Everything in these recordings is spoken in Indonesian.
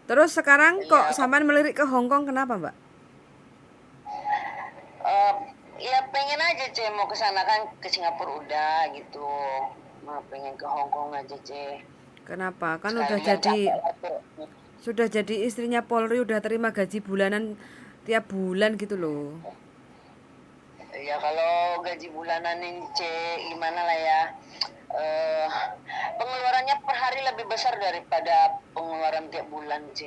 Terus sekarang kok Iya, sampean melirik ke Hong Kong kenapa, Mbak? eh, ya pengen aja C mau ke sana kan ke Singapura udah gitu. Mau pengen ke Hong Kong aja C. Kenapa? Kan udah Sekalian jadi capek lah tuh. sudah jadi istrinya Polri, udah terima gaji bulanan tiap bulan gitu loh. Ya kalau gaji bulanan ini C gimana lah ya. eh Pengeluarannya per hari lebih besar daripada pengeluaran tiap bulan C.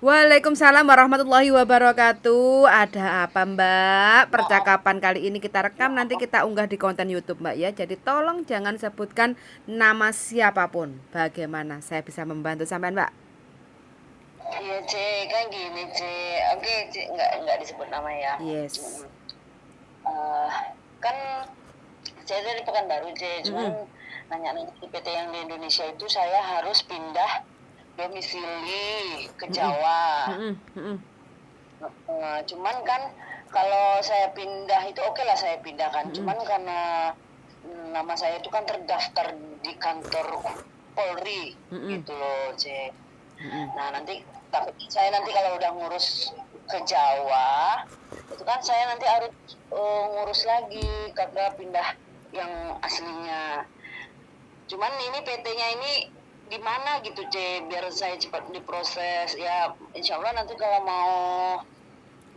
Waalaikumsalam warahmatullahi wabarakatuh. Ada apa, Mbak? Maaf. Percakapan kali ini kita rekam, nanti kita unggah di konten YouTube, Mbak ya. Jadi tolong jangan sebutkan nama siapapun. Bagaimana saya bisa membantu sampean, Mbak? Iya C, kan gini C. Oke C, nggak disebut nama ya. Yes. Eh, Kan saya dari Pekanbaru C, cuman Mm-mm. nanya-nanya di PT yang di Indonesia itu saya harus pindah domisili ke Mm-mm. Jawa. Mm-mm. Mm-mm. Cuman kan kalau saya pindah itu oke lah saya pindahkan. Mm-mm. Cuman karena nama saya itu kan terdaftar di kantor Polri Mm-mm. gitu loh C. Mm-mm. Nah nanti takut saya nanti kalau udah ngurus ke Jawa itu kan saya nanti harus ngurus lagi karena pindah yang aslinya. Cuman ini PT-nya ini di mana gitu C biar saya cepat diproses ya, insya Allah nanti kalau mau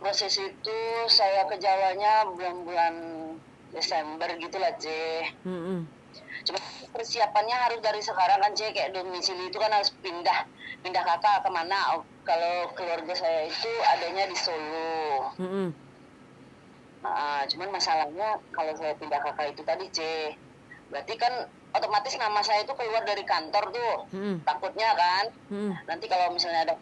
proses itu saya ke Jawanya bulan-bulan Desember gitulah C. Mm-mm. Cuma persiapannya harus dari sekarang kan C, kayak domisili itu kan harus pindah pindah kakak kemana. Kalau keluarga saya itu adanya di Solo. Mm-mm. Nah, cuman masalahnya kalau saya pindah kakak itu tadi C, berarti kan otomatis nama saya itu keluar dari kantor tuh. Mm-mm. Takutnya kan Mm-mm. nanti kalau misalnya ada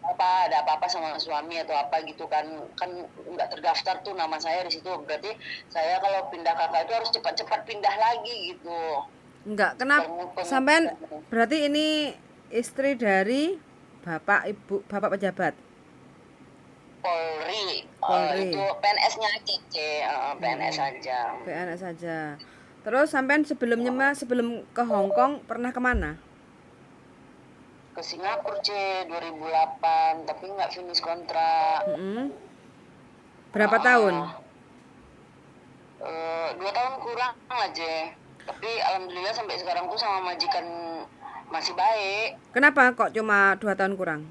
apa-apa sama suami atau apa gitu kan kan nggak terdaftar tuh nama saya di situ. Berarti saya kalau pindah kakak itu harus cepat-cepat pindah lagi gitu. Enggak, kenapa sampean berarti ini istri dari Bapak Ibu, Bapak pejabat Polri, itu Polri. PNS-nya aja C, PNS Oh, aja. PNS saja. Terus sampean sebelumnya Mas, sebelum ke Hong Kong pernah kemana? Ke Singapura C 2008 tapi nggak finish kontrak. Mm-mm. Berapa tahun? 2 tahun kurang aja, tapi alhamdulillah sampai sekarang tuh sama majikan masih baik. Kenapa kok cuma 2 tahun kurang?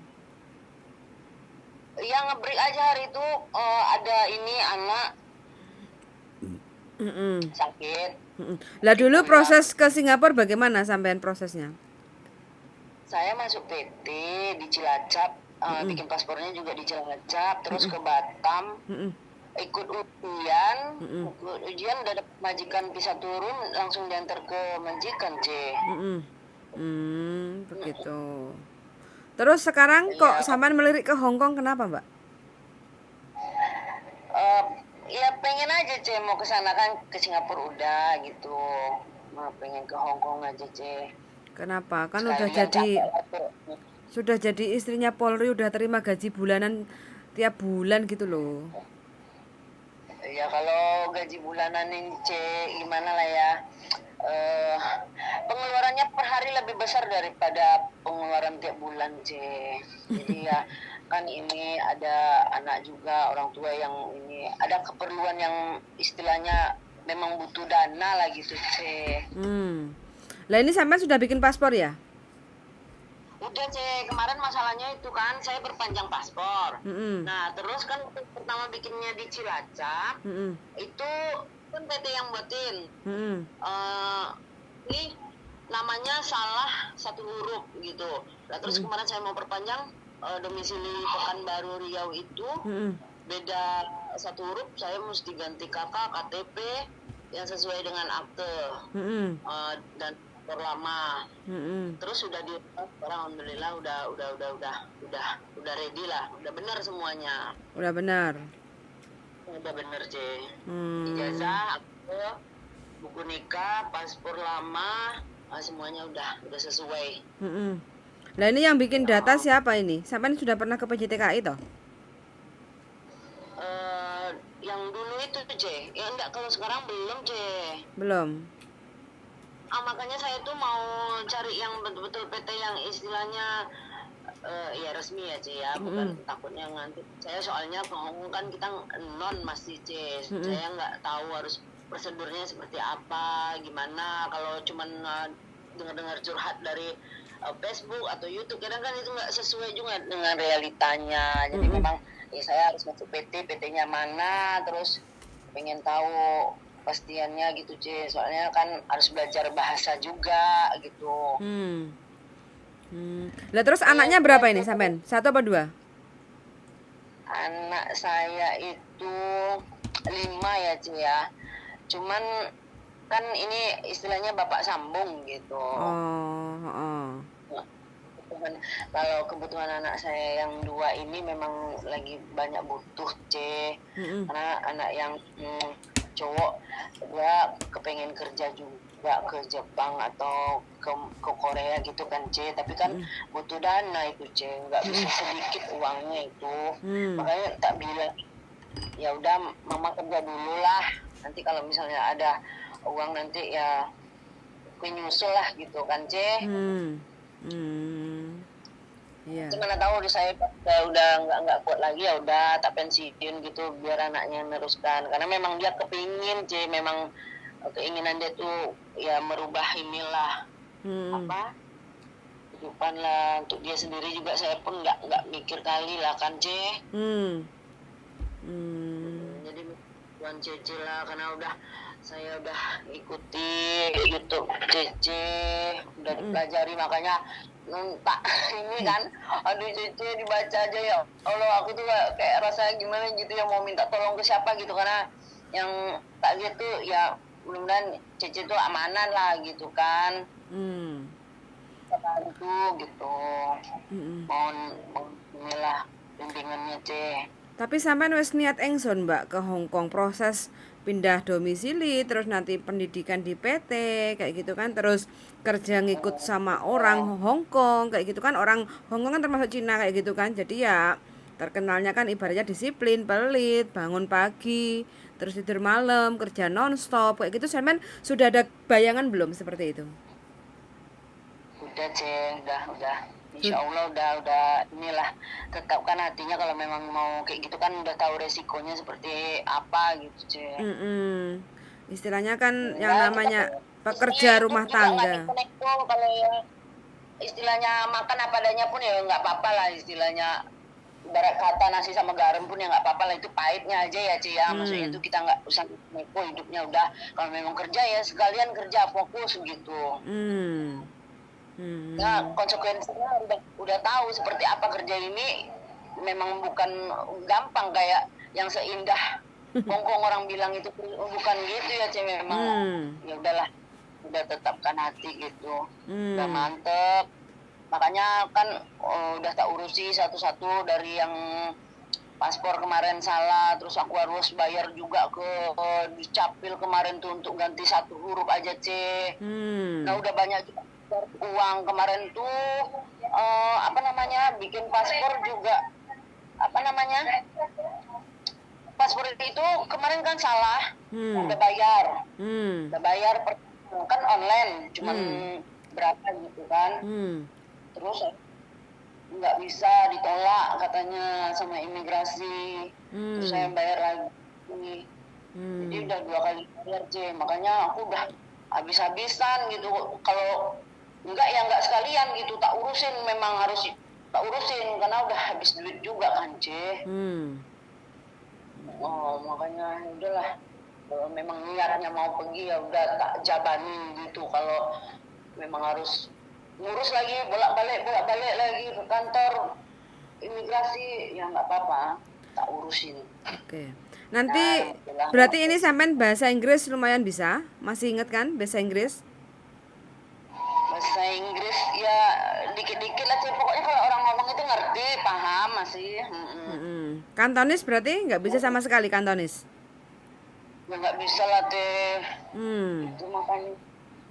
Yang ngebreak aja hari itu ada ini anak Mm-mm. sakit Mm-mm. Lah gitu dulu ya. proses ke Singapura bagaimana sampean prosesnya? Saya masuk PT di Cilacap, Mm-mm. bikin paspornya juga di Cilacap, terus Mm-mm. ke Batam, Mm-mm. ikut ujian. Mm-mm. Udah dapet majikan bisa turun langsung diantar ke majikan C. Mm-mm. Begitu. Terus sekarang kok Iya, sampean melirik ke Hong Kong kenapa, Mbak? eh, ya pengen aja C mau ke sana kan ke Singapura udah gitu. Mau pengen ke Hong Kong aja C. Kenapa? Kan udah Sekalian jadi capek lah tuh. sudah jadi istrinya Polri, udah terima gaji bulanan tiap bulan gitu loh. Ya kalau gaji bulanan ini C gimana lah ya. eh Pengeluarannya per hari lebih besar daripada pengeluaran tiap bulan C. Jadi ya kan ini ada anak juga orang tua yang ini ada keperluan yang istilahnya memang butuh dana lah gitu C. Hmm. Lah ini sampean sudah bikin paspor ya? Udah C, kemarin masalahnya itu kan saya perpanjang paspor. Mm-mm. Nah terus kan pertama bikinnya di Cilacap Mm-mm. itu kan PT yang buatin. Mm-mm. eh Ini namanya salah satu huruf gitu. Nah, terus Mm-mm. kemarin saya mau perpanjang domisili Pekanbaru Riau itu Mm-mm. beda satu huruf, saya mesti ganti kakak KTP yang sesuai dengan akte Mm-mm. dan paspor lama. Mm-mm. Terus sudah di sekarang alhamdulillah udah ready lah, udah benar semuanya. Udah benar. Udah benar C. Hmm. Ijazah, akte, buku nikah, paspor lama, semuanya udah sesuai. Mm-mm. Lah ini yang bikin data siapa ini? Sampai sudah pernah ke PJTKI toh? Yang dulu itu C, ya enggak, kalau sekarang belum C. Belum. Makanya saya tuh mau cari yang betul-betul PT yang istilahnya ya resmi ya C ya, bukan Mm-mm. takutnya nanti saya soalnya ke Hongkong kan kita non masih C, Mm-mm. saya nggak tahu harus prosedurnya seperti apa, gimana kalau cuman dengar-dengar curhat dari Facebook atau YouTube kadang kan itu nggak sesuai juga dengan realitanya, jadi Mm-mm. memang ya saya harus masuk PT-nya mana, terus pengen tahu pastiannya gitu C, soalnya kan harus belajar bahasa juga gitu. Hmm. Lah terus anaknya berapa ini sampean? Satu apa dua? Anak saya itu 5 ya Ci ya, cuman kan ini istilahnya bapak sambung gitu. Oh, oh. Kalau kebutuhan anak saya yang 2 ini memang lagi banyak butuh C, Mm-mm. karena anak yang cowok dia kepengen kerja juga ke Jepang atau ke Korea gitu kan C, tapi kan Mm-mm. butuh dana itu C, nggak bisa Mm-mm. sedikit uangnya itu, Hmm. makanya tak bilang ya udah mama kerja dulu lah, nanti kalau misalnya ada uang nanti ya aku nyusul lah gitu kan C. Hmm. Hmm. Iya. Mana tahu saya udah nggak kuat lagi, ya udah tak pensiun gitu biar anaknya meneruskan, karena memang dia kepingin C, memang keinginan dia tuh ya merubah inilah Hmm. apa kehidupan lah untuk dia sendiri juga, saya pun nggak mikir kali lah kan C. Hmm. Hmm. Jadi Tuan Cece lah, karena saya udah ikuti YouTube Cece, udah Mm-mm. dipelajari, makanya tak ini kan, aduh Cece dibaca aja ya Allah, aku tuh kayak rasa gimana gitu ya, mau minta tolong ke siapa gitu, karena yang tak lihat tuh ya mudah-mudahan Cece tuh amanah lah gitu kan, Hmm. bantu gitu, Mm-mm. mohon inilah bimbingannya C. Tapi sampean wis niat engson Mbak ke Hong Kong proses pindah domisili terus nanti pendidikan di PT kayak gitu kan terus kerja ngikut sama orang Hong Kong kayak gitu kan orang Hong Kong kan termasuk Cina kayak gitu kan jadi ya terkenalnya kan ibaratnya disiplin pelit bangun pagi terus tidur malam kerja nonstop kayak gitu sampean sudah ada bayangan belum seperti itu? Udah Ceng, udah. Insya Sud- Allah udah inilah, tetapkan hatinya kalau memang mau kayak gitu kan udah tahu resikonya seperti apa gitu Ceng. Mm-mm. Istilahnya kan yang Ya kita namanya pun pekerja itu rumah juga nggak tangga. neko-neko, kalau ya istilahnya makan apa adanya pun ya nggak apa-apa lah, istilahnya ibarat kata nasi sama garam pun ya nggak apa-apa lah, itu pahitnya aja ya Ci ya, maksudnya itu Hmm. kita nggak usah neko hidupnya, udah kalau memang kerja ya sekalian kerja fokus gitu. Hmm. Nah, Hmm. konsekuensinya udah tahu seperti apa kerja ini, memang bukan gampang kayak yang seindah Hongkong orang bilang itu, bukan gitu ya Cek, memang Hmm. ya udahlah, udah tetapkan hati gitu, udah Hmm. mantep, makanya kan udah tak urusi satu-satu dari yang paspor kemarin salah, terus aku harus bayar juga ke Dukcapil kemarin tuh untuk ganti satu huruf aja C. Nah Hmm. udah banyak juga uang kemarin tuh, apa namanya, bikin paspor juga, apa namanya, paspor itu kemarin kan salah, Hmm. Hmm. udah bayar kan online cuman Hmm. berapa gitu kan, Hmm. terus nggak bisa ditolak katanya sama imigrasi, terus saya Hmm. bayar lagi, jadi Hmm. udah 2 kali bayar C, makanya aku udah habis-habisan gitu, kalau enggak ya enggak sekalian gitu tak urusin, memang harus tak urusin karena udah habis duit juga kan C. Hmm. Makanya ya udahlah, kalau memang niatnya mau pergi ya udah tak jabani gitu, kalau memang harus ngurus lagi bolak-balik lagi ke kantor imigrasi ya nggak apa-apa, tak urusin. Oke. Nanti Nah itulah berarti ini sampean bahasa Inggris lumayan bisa? Masih inget kan bahasa Inggris? bahasa Inggris ya dikit-dikit lah sih, pokoknya kalau orang ngomong itu ngerti paham masih. Hmm. Kantonis berarti nggak bisa sama sekali kantonis? Ya nggak bisa lah teh Hmm. itu, makanya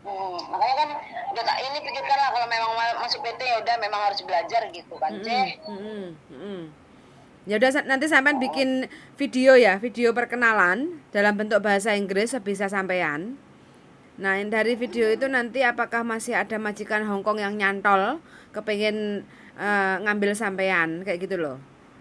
Makanya kan udah tak ini pikirkan lah kalau memang masuk PT ya udah memang harus belajar gitu kan, Mm-mm, mm-mm, mm-mm. Ya udah nanti sampean bikin video ya, video perkenalan dalam bentuk bahasa Inggris sebisa sampean. Nah, dari video itu nanti apakah masih ada majikan Hongkong yang nyantol kepengen ngambil sampean kayak gitu loh.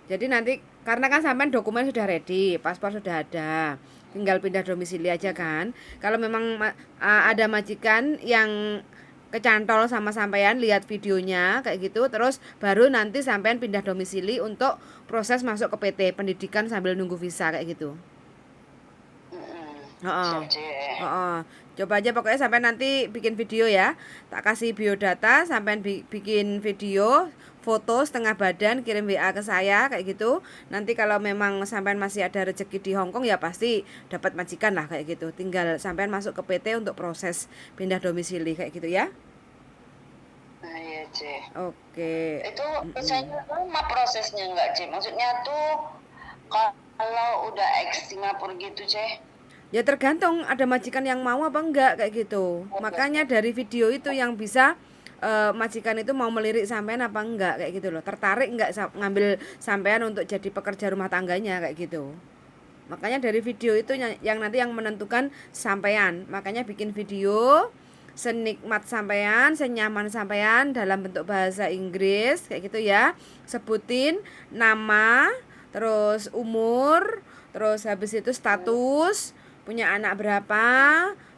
Jadi nanti karena kan sampean dokumen sudah ready, paspor sudah ada, tinggal pindah domisili aja kan. Kalau memang ada majikan yang kecantol sama sampean, lihat videonya kayak gitu, terus baru nanti sampean pindah domisili untuk proses masuk ke PT pendidikan sambil nunggu visa kayak gitu. Heeh. Siap, Cek. Heeh. Coba aja pokoknya sampai nanti bikin video ya. Tak kasih biodata, sampai bikin video, foto setengah badan, kirim WA ke saya kayak gitu. Nanti kalau memang sampai masih ada rezeki di Hongkong ya pasti dapat majikan lah kayak gitu. Tinggal sampai masuk ke PT untuk proses pindah domisili kayak gitu ya. Nah, iya, Cek. Oke. Itu biasanya lama prosesnya nggak, Cek? Maksudnya tuh kalau udah ex Singapura gitu, Cek. Ya tergantung ada majikan yang mau apa enggak kayak gitu. Makanya dari video itu yang bisa majikan itu mau melirik sampean apa enggak kayak gitu loh. Tertarik enggak ngambil sampean untuk jadi pekerja rumah tangganya kayak gitu. Makanya dari video itu yang nanti yang menentukan sampean. Makanya bikin video senikmat sampean, senyaman sampean dalam bentuk bahasa Inggris kayak gitu ya. Sebutin nama, terus umur, terus habis itu status, punya anak berapa,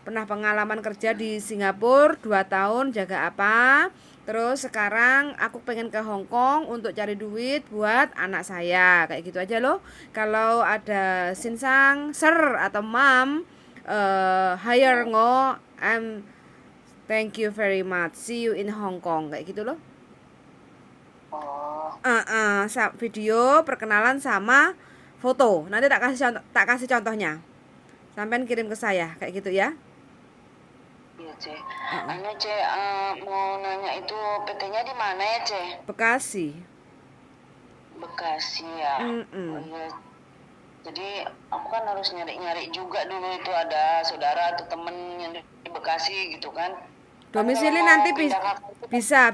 pernah pengalaman kerja di Singapura 2 tahun, jaga apa. Terus sekarang aku pengen ke Hong Kong untuk cari duit buat anak saya. Kayak gitu aja loh. Kalau ada sinsang, sir atau mam, hire ngo, thank you very much. See you in Hong Kong. Kayak gitu loh. Oh, Video perkenalan sama foto. Nanti tak kasih contohnya. Sampean kirim ke saya kayak gitu ya. iya, Cek. Anu, Cek, mau nanya itu PT-nya di mana ya, Cek? Bekasi. Bekasi ya. Mm-mm. Oh, iya. Jadi aku kan harus nyari-nyari juga dulu itu ada saudara atau temen yang di Bekasi gitu kan. Domisili nanti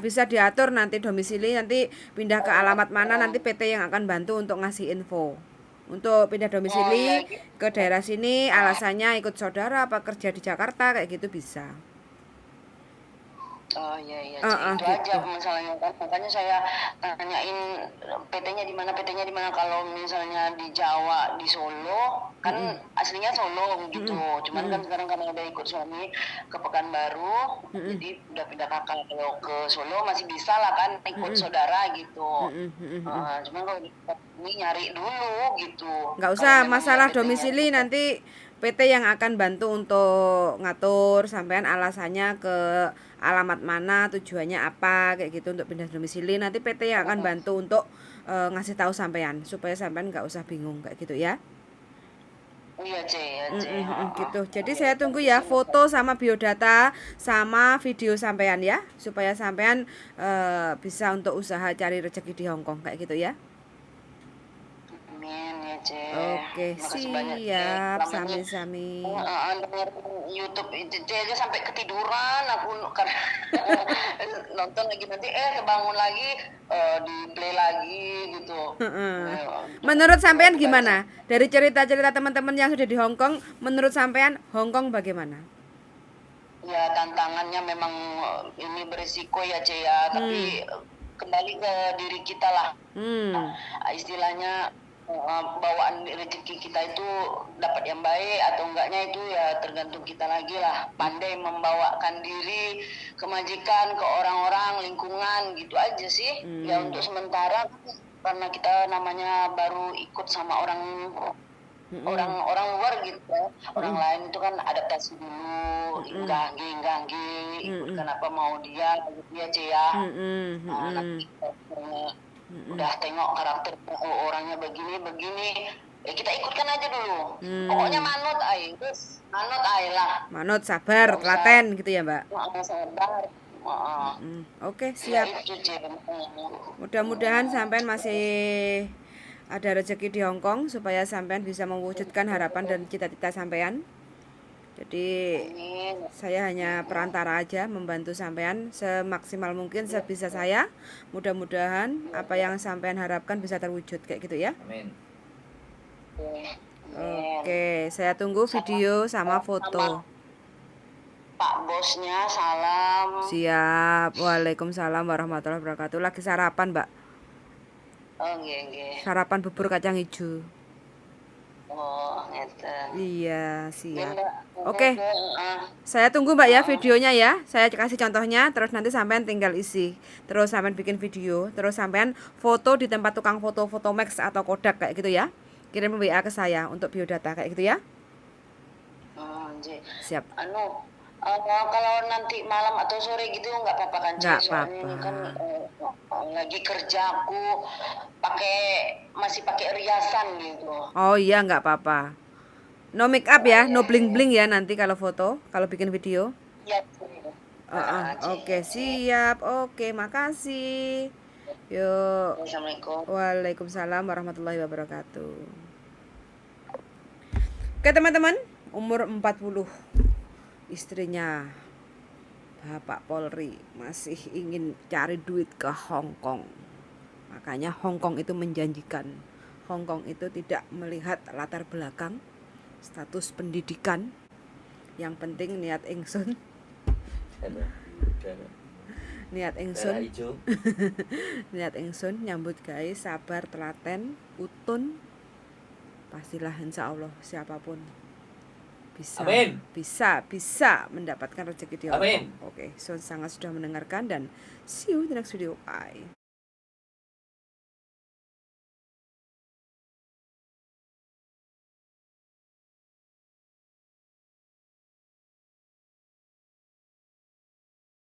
bisa diatur nanti domisili nanti pindah ke alamat mana nanti PT yang akan bantu untuk ngasih info. Untuk pindah domisili ke daerah sini alasannya ikut saudara apa kerja di Jakarta kayak gitu bisa. Oh iya iya, Cik. Itu Gitu. aja masalahnya kan. Makanya saya tanyain PT-nya di mana kalau misalnya di Jawa di Solo kan aslinya Solo gitu. Cuman kan sekarang karena udah ikut suami ke Pekanbaru, jadi udah pindah kakak. Kalau ke Solo masih bisa lah kan ikut saudara gitu. Cuman kalau ini nyari dulu gitu. Nggak Kalau usah memang masalah PT-nya domisili nanti PT yang akan bantu untuk ngatur sampean alasannya ke alamat mana, tujuannya apa kayak gitu untuk pindah domisili. Nanti PT yang akan bantu untuk ngasih tahu sampean supaya sampean nggak usah bingung kayak gitu ya. iya, Cik, ya, Cik. Gitu. Jadi saya tunggu ya foto sama biodata sama video sampean ya supaya sampean bisa untuk usaha cari rezeki di Hongkong kayak gitu ya. Amin ya, Cek. Oke, Makasih banyak, Cek. siap, Lamanya sami-sami. denger YouTube itu Cek aja sampai ketiduran aku karena nonton lagi nanti kebangun lagi di play lagi gitu. Menurut sampean gimana? Dari cerita-cerita teman-teman yang sudah di Hong Kong, menurut sampean Hong Kong bagaimana? Ya tantangannya memang ini berisiko ya, Cek ya, tapi kembali ke diri kita lah. Istilahnya bawaan rezeki kita itu dapat yang baik atau enggaknya itu ya tergantung kita lagi lah, pandai membawakan diri ke majikan, ke orang-orang, lingkungan gitu aja sih. Ya untuk sementara karena kita namanya baru ikut sama orang luar gitu ya. Orang lain itu kan adaptasi dulu, ganggi ikut kenapa mau dia gitu ya, Cek ya. Nanti udah tengok karakter orangnya begini kita ikutkan aja dulu. Pokoknya manut lah. Manut, sabar, telaten gitu ya, Mbak. Sabar. Oke, Ya, siap. itu, Cek. Mudah-mudahan sampean masih ada rezeki di Hong Kong supaya sampean bisa mewujudkan harapan dan cita-cita sampean. Jadi Amin. saya hanya perantara aja, membantu sampean semaksimal mungkin sebisa saya. Mudah-mudahan apa yang sampean harapkan bisa terwujud kayak gitu ya. Amin. Amin. Oke, saya tunggu video sama foto. Pak bosnya salam. Siap. Waalaikumsalam warahmatullahi wabarakatuh. Lagi sarapan, Mbak. Oh nggih nggih. Sarapan bubur kacang hijau. Oh ngeten. Iya, siap. Mbak. Oke. Saya tunggu Mbak ya videonya ya. Saya kasih contohnya, terus nanti sampean tinggal isi. Terus sampean bikin video, terus sampean foto di tempat tukang foto Max atau Kodak kayak gitu ya. Kirim WA ke saya untuk biodata kayak gitu ya. Nggih. Siap. Kalau nanti malam atau sore gitu nggak apa-apa kan, Nggak Cik? Soalnya ini apa-apa. kan lagi kerja aku masih pakai riasan gitu. Oh iya, nggak apa-apa. No make up ya, no bling-bling ya nanti kalau foto, kalau bikin video. Ya. Oke, siap. Oke, makasih. Yuk. Assalamualaikum. Waalaikumsalam warahmatullahi wabarakatuh. Oke teman-teman, umur 40, istrinya Bapak Polri masih ingin cari duit ke Hong Kong. Makanya Hong Kong itu menjanjikan. Hong Kong itu tidak melihat latar belakang, status pendidikan. Yang penting niat ingsun. Niat ingsun. Niat ingsun nyambut gawe sabar telaten utun. Pastilah insya Allah siapapun bisa. Amin. bisa mendapatkan rezeki di Hong Amin. Kong. Oke, so sangat sudah mendengarkan dan see you in the next video. Bye.